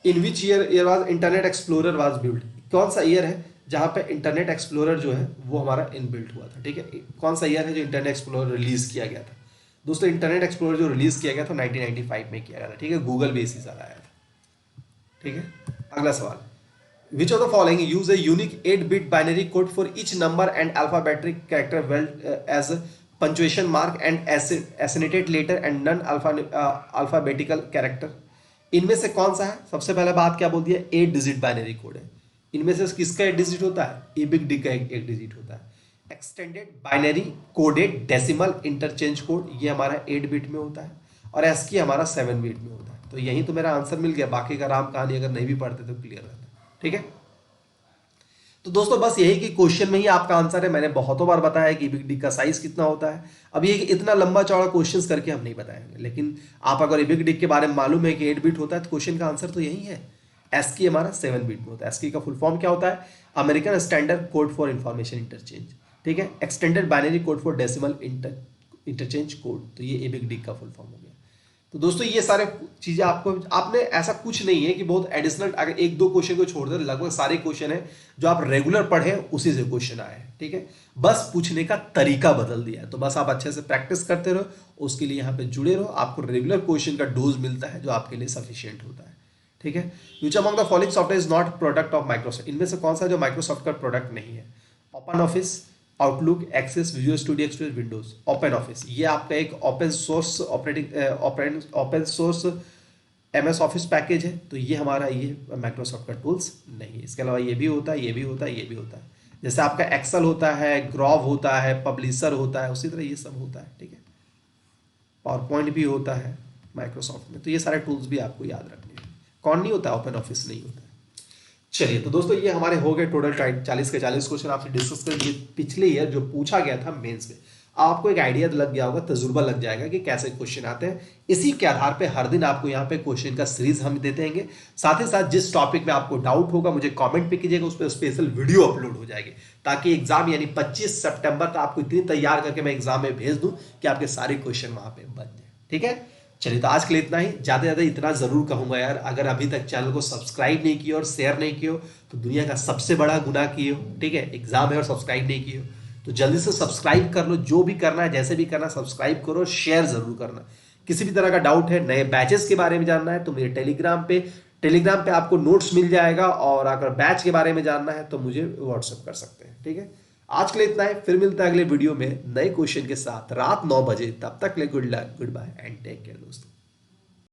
In which year was internet explorer was build, कौन सा ईयर है जहाँ पे इंटरनेट एक्सप्लोरर जो है वो हमारा इनबिल्ट हुआ था, ठीक है। कौन सा ईयर है जो इंटरनेट एक्सप्लोरर रिलीज किया गया था? दोस्तों इंटरनेट एक्सप्लोरर जो रिलीज किया गया था 1995 में किया गया था, ठीक है। गूगल भी इसी साल आया था, ठीक है। अगला सवाल, which of the following use a unique 8 bit binary code for each number and alphabetic character well as punctuation mark and accented letter and non alphabetical character? इनमें से कौन सा है? सबसे पहले बात क्या बोल दिया, 8 डिजिट बाइनरी कोड है। इनमें से किसका 8 डिजिट होता है? ए बिग डी का एक डिजिट होता है। Extended binary coded decimal interchange code, ये हमारा 8 बिट में होता है, और एस्की हमारा 7 बिट में होता है। तो यही तो मेरा आंसर मिल गया, बाकी का राम कहानी अगर नहीं भी पढ़ते तो क्लियर रहता, ठीक है। तो दोस्तों बस यही कि क्वेश्चन में ही आपका आंसर है। मैंने बहुतों बार बताया कि बिग डी का साइज कितना होता है। अब ये इतना लंबा चौड़ा क्वेश्चंस करके हम नहीं बताएंगे, लेकिन आप अगर बिग डी के बारे में मालूम है कि 8 बिट होता है तो क्वेश्चन का आंसर तो यही है। एस्की हमारा 7 बिट में होता है। एस्की का फुल फॉर्म क्या होता है? American standard code for information interchange, ठीक है। Extended binary code for decimal interchange code, तो ये बिग डी का फुल फॉर्म हो गया। तो दोस्तों ये सारे चीजें आपको, आपने ऐसा कुछ नहीं है कि बहुत एडिशनल, अगर एक दो क्वेश्चन को छोड़ दे लगभग सारे क्वेश्चन है जो आप रेगुलर पढ़े उसी से क्वेश्चन आए हैं, ठीक है। बस पूछने का तरीका बदल दिया है, तो बस आप अच्छे से प्रैक्टिस करते रहो, उसके लिए यहाँ पे जुड़े रहो। आपको रेगुलर क्वेश्चन का डोज मिलता है जो आपके लिए सफिशियंट होता है, ठीक है। विच among the following software is not product of Microsoft? इनमें से कौन सा जो माइक्रोसॉफ्ट का प्रोडक्ट नहीं है? Open Office, Outlook, Access, Visual Studio Express, Windows. Open Office ये आपका एक open source open source MS Office package है, तो ये हमारा ये माइक्रोसॉफ्ट का टूल्स नहीं है। इसके अलावा ये भी होता है, ये भी होता है, ये भी होता है। जैसे आपका एक्सेल होता है, ग्रॉव होता है, पब्लिशर होता है, उसी तरह ये सब होता है, ठीक है। पावर पॉइंट भी होता है माइक्रोसॉफ्ट में, तो ये सारे टूल्स भी आपको याद रखने हैं। कौन नहीं होता? ओपन ऑफिस नहीं होता है। चलिए तो दोस्तों ये हमारे हो गए टोटल 40 के 40 क्वेश्चन आपसे डिस्कस कर दिए पिछले ईयर जो पूछा गया था मेंस में। आपको एक आइडिया लग गया होगा, तजुर्बा लग जाएगा कि कैसे क्वेश्चन आते हैं। इसी के आधार पे हर दिन आपको यहाँ पे क्वेश्चन का सीरीज हम देते रहेंगे। साथ ही साथ जिस टॉपिक में आपको डाउट होगा मुझे कमेंट पे कीजिएगा, उस पर स्पेशल वीडियो अपलोड हो जाएगी, ताकि एग्जाम यानी 25 सितंबर तक आपको इतनी तैयार करके मैं एग्जाम में भेज दूं कि आपके सारे क्वेश्चन वहां पे बन जाए, ठीक है। चलिए तो आज के लिए इतना ही। ज़्यादा से ज़्यादा इतना ज़रूर कहूँगा यार, अगर अभी तक चैनल को सब्सक्राइब नहीं किया और शेयर नहीं किया तो दुनिया का सबसे बड़ा गुनाह किए हो, ठीक है। एग्जाम है और सब्सक्राइब नहीं किए हो तो जल्दी से सब्सक्राइब कर लो। जो भी करना है, जैसे भी करना, सब्सक्राइब करो, शेयर जरूर करना। किसी भी तरह का डाउट है, नए बैचेस के बारे में जानना है तो मेरे टेलीग्राम पे आपको नोट्स मिल जाएगा, और अगर बैच के बारे में जानना है तो मुझे व्हाट्सएप कर सकते हैं, ठीक है। आज के लिए इतना है, फिर मिलता है अगले वीडियो में नए क्वेश्चन के साथ रात 9 बजे। तब तक ले good luck, good bye and take care दोस्तों।